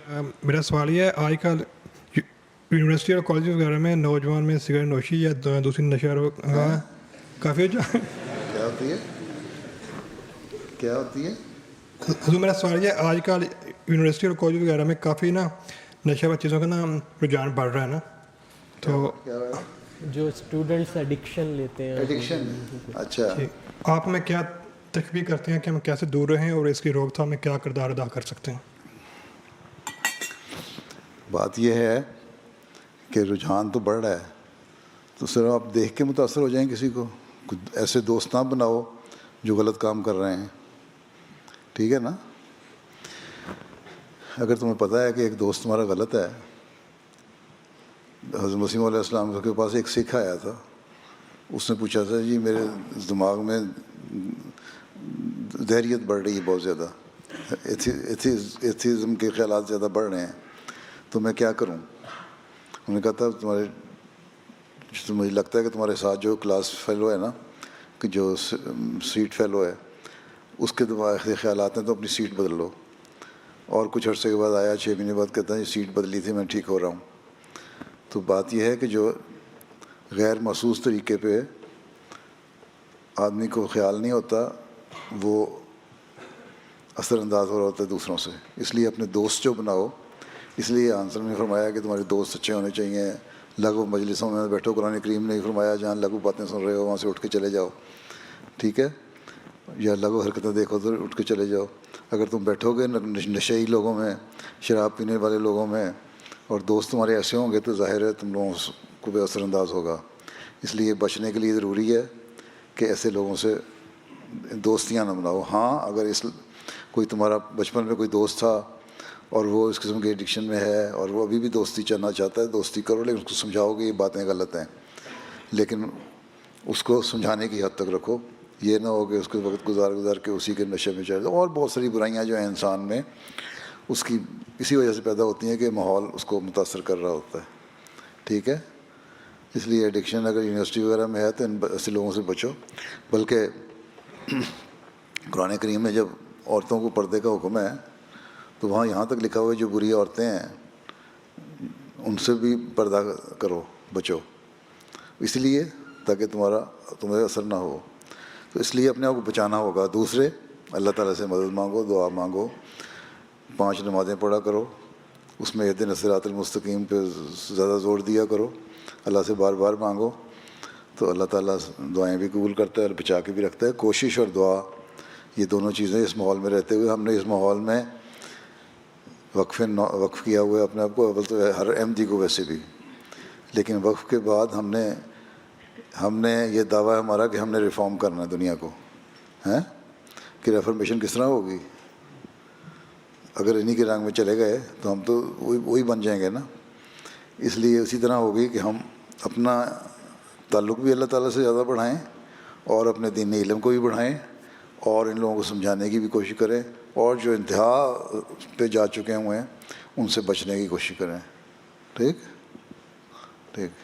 मेरा सवाल ये है, आजकल यूनिवर्सिटी और कॉलेज वगैरह में नौजवान में सिगरेट नोशी या दूसरी नशा काफ़ी क्या होती है? क्या होती है? हजूर मेरा सवाल ये है, आजकल यूनिवर्सिटी और कॉलेज वगैरह में काफ़ी ना नशा चीज़ों का ना रुझान बढ़ रहा है ना, तो क्या है? जो स्टूडेंट्स एडिक्शन लेते हैं। एडिक्शन। अच्छा, जी, आप हमें क्या तखबीर करते हैं कि हम कैसे दूर रहें और इसकी रोकथाम में क्या किरदार अदा कर सकते हैं? बात यह है कि रुझान तो बढ़ रहा है, तो सिर्फ आप देख के मुतासर हो जाएं किसी को। कुछ ऐसे दोस्त ना बनाओ जो गलत काम कर रहे हैं, ठीक है ना? अगर तुम्हें पता है कि एक दोस्त तुम्हारा गलत है, हज़रत मसीह मौला इस्लाम के पास एक सिख आया था, उसने पूछा था जी मेरे दिमाग में दहरियत बढ़ रही है बहुत ज़्यादा, एथिज़म के ख़यालात ज़्यादा बढ़ रहे हैं, तो मैं क्या करूं? उन्होंने कहा था तो मुझे लगता है कि तुम्हारे साथ जो क्लास फेलो है ना, कि जो सीट फेलो है, उसके दिमाग के ख़यालात हैं, तो अपनी सीट बदल लो। और कुछ अर्से के बाद आया, 6 महीने बाद कहता है ये सीट बदली थी, मैं ठीक हो रहा हूँ। तो बात यह है कि जो गैर महसूस तरीके पे आदमी को ख्याल नहीं होता, वो असरअंदाज हो रहा होता है दूसरों से। इसलिए अपने दोस्त जो बनाओ, इसलिए आंसर ने फरमाया कि तुम्हारे दोस्त अच्छे होने चाहिए। लघु मजलिसों में बैठो, कुरान करीम ने फरमाया जहाँ लघु बातें सुन रहे हो वहाँ से उठ के चले जाओ, ठीक है? या लघु हरकतें देखो तो उठ के चले जाओ। अगर तुम बैठोगे नशेई लोगों में, शराब पीने वाले लोगों में, और दोस्त तुम्हारे ऐसे होंगे, तो ज़ाहिर है तुम लोगों को भी असरअंदाज होगा। इसलिए बचने के लिए ज़रूरी है कि ऐसे लोगों से दोस्तियाँ न बनाओ। हाँ, अगर कोई तुम्हारा बचपन में कोई दोस्त था और वो इस किस्म के एडिक्शन में है और वो अभी भी दोस्ती करना चाहता है, दोस्ती करो, लेकिन उसको समझाओ कि ये बातें गलत हैं, लेकिन उसको समझाने की हद तक रखो। ये ना हो कि उसके वक्त गुजार के उसी के नशे में चले जाओ। और बहुत सारी बुराइयाँ जो हैं इंसान में, उसकी इसी वजह से पैदा होती हैं कि माहौल उसको मुतासर कर रहा होता है, ठीक है? इसलिए एडिक्शन अगर यूनिवर्सिटी वगैरह में है तो इन ऐसे लोगों से बचो। बल्कि कुरान करीम में जब औरतों को पर्दे का हुक्म है, तो वहाँ यहाँ तक लिखा हुआ है जो बुरी औरतें हैं उनसे भी पर्दा करो, बचो, इसलिए ताकि तुम्हें असर ना हो। तो इसलिए अपने आप को बचाना होगा। दूसरे, अल्लाह ताला से मदद मांगो, दुआ मांगो, 5 नमाज़ें पढ़ा करो, उसमें इहदिना सिरातल मुस्तकीम पे ज़्यादा ज़ोर दिया करो, अल्लाह से बार बार मांगो, तो अल्लाह ताला दुआएं भी कबूल करता है और बचा के भी रखता है। कोशिश और दुआ, ये दोनों चीज़ें इस माहौल में रहते हुए, हमने इस माहौल में वक्फ़ किया हुआ है अपने आप को। अव्वल तो हर अहमदी को वैसे भी, लेकिन वक्फ़ के बाद हमने ये दावा है हमारा कि हमने रिफॉर्म करना है दुनिया को, हैं कि रेफॉर्मेशन किस तरह होगी? अगर इन्हीं के रंग में चले गए तो हम तो वही बन जाएंगे ना। इसलिए उसी तरह होगी कि हम अपना ताल्लुक़ भी अल्लाह ताला से ज़्यादा बढ़ाएं और अपने दीनी इल्म को भी बढ़ाएं और इन लोगों को समझाने की भी कोशिश करें, और जो इंतहा पे जा चुके हुए हैं उनसे बचने की कोशिश करें। ठीक ठीक।